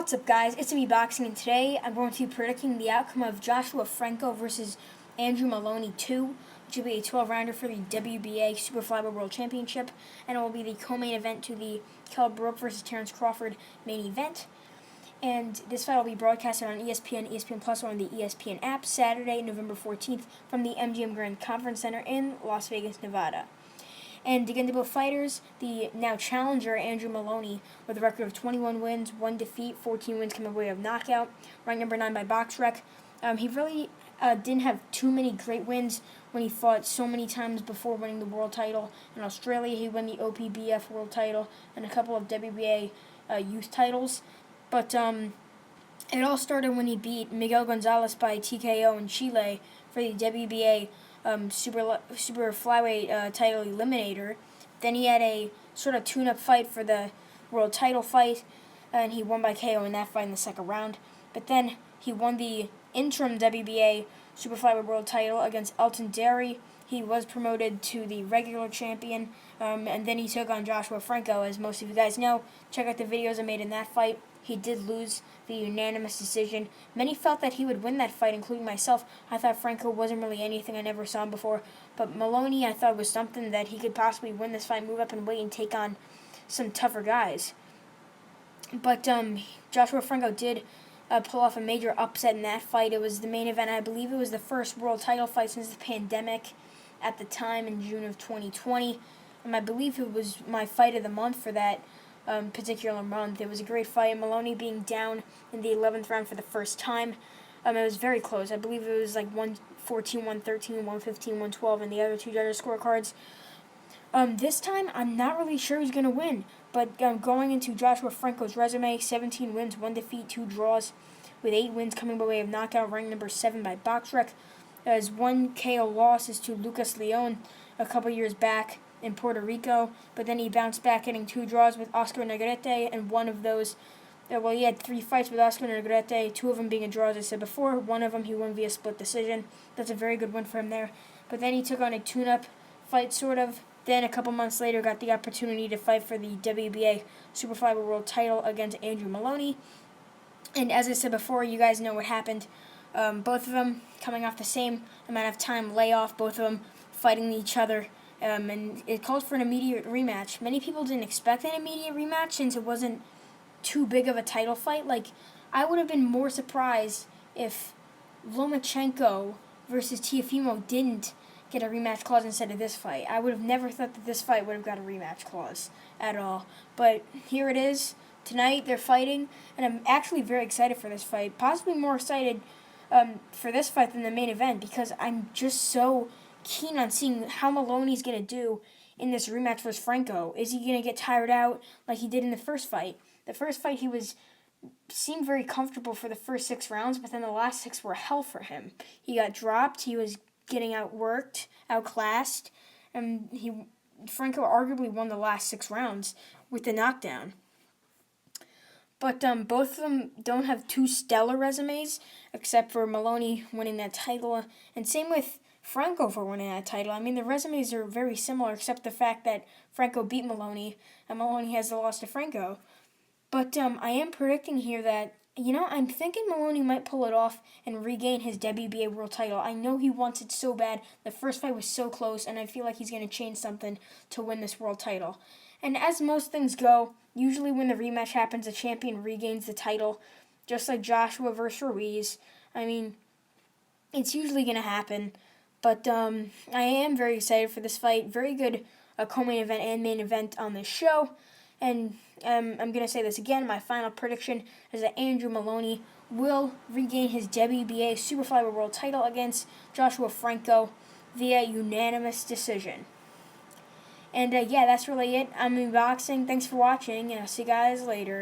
What's up, guys? It's me Boxing, and today I'm going to be predicting the outcome of Joshua Franco versus Andrew Moloney 2, which will be a 12-rounder for the WBA Super-Flyweight World Championship, and it will be the co-main event to the Kell Brook versus Terence Crawford main event. And this fight will be broadcasted on ESPN, ESPN Plus, or on the ESPN app Saturday, November 14th from the MGM Grand Conference Center in Las Vegas, Nevada. And to get into both fighters, the now challenger Andrew Moloney, with a record of 21 wins, 1 defeat, 14 wins coming away of knockout, ranked number 9 by BoxRec. He really didn't have too many great wins when he fought so many times before winning the world title. In Australia, he won the OPBF world title and a couple of WBA youth titles. But it all started when he beat Miguel Gonzalez by TKO in Chile for the WBA Super-Flyweight title eliminator. Then he had a sort of tune-up fight for the world title fight, and he won by KO in that fight in the second round. But then he won the interim WBA Super-Flyweight world title against Elton Derry. He was promoted to the regular champion, and then he took on Joshua Franco. As most of you guys know, check out the videos I made in that fight. He did lose the unanimous decision. Many felt that he would win that fight, including myself. I thought Franco wasn't really anything. I never saw him before. But Moloney, I thought, was something that he could possibly win this fight, move up and weight, and take on some tougher guys. But Joshua Franco did pull off a major upset in that fight. It was the main event. I believe it was the first world title fight since the pandemic at the time in June of 2020. I believe it was my fight of the month for that particular month. It was a great fight. Moloney being down in the 11th round for the first time. It was very close. I believe it was like 114, 113, 115, 112, and the other two judges' scorecards. This time, I'm not really sure who's going to win. But going into Joshua Franco's resume, 17 wins, 1 defeat, 2 draws, with 8 wins coming by way of knockout, ranked number 7 by BoxRec. His 1 KO loss is to Lucas Leon a couple years back in Puerto Rico, but then he bounced back, getting 2 draws with Oscar Negrete, and one of those, he had 3 fights with Oscar Negrete, 2 of them being a draw, as I said before. One of them he won via split decision. That's a very good win for him there. But then he took on a tune-up fight, sort of. Then a couple months later, got the opportunity to fight for the WBA Super-Flyweight World title against Andrew Moloney. And as I said before, you guys know what happened. Both of them coming off the same amount of time layoff, both of them fighting each other. And it called for an immediate rematch. Many people didn't expect an immediate rematch since it wasn't too big of a title fight. Like, I would have been more surprised if Lomachenko versus Teofimo didn't get a rematch clause instead of this fight. I would have never thought that this fight would have got a rematch clause at all. But here it is. Tonight they're fighting, and I'm actually very excited for this fight. Possibly more excited for this fight than the main event, because I'm just so keen on seeing how Moloney's going to do in this rematch versus Franco. Is he going to get tired out like he did in the first fight? The first fight he seemed very comfortable for the first 6 rounds, but then the last 6 were hell for him. He got dropped, he was getting outworked, outclassed, and Franco arguably won the last 6 rounds with the knockdown. But both of them don't have too stellar resumes, except for Moloney winning that title, and same with Franco for winning that title. I mean, the resumes are very similar, except the fact that Franco beat Moloney, and Moloney has the loss to Franco. But I am predicting here that, I'm thinking Moloney might pull it off and regain his WBA world title. I know he wants it so bad. The first fight was so close, and I feel like he's going to change something to win this world title. And as most things go, usually when the rematch happens, the champion regains the title, just like Joshua versus Ruiz. I mean, it's usually going to happen. But I am very excited for this fight. Very good co-main event and main event on this show. And I'm going to say this again. My final prediction is that Andrew Moloney will regain his WBA Super-Flyweight World title against Joshua Franco via unanimous decision. And that's really it. I'm in Boxing. Thanks for watching, and I'll see you guys later.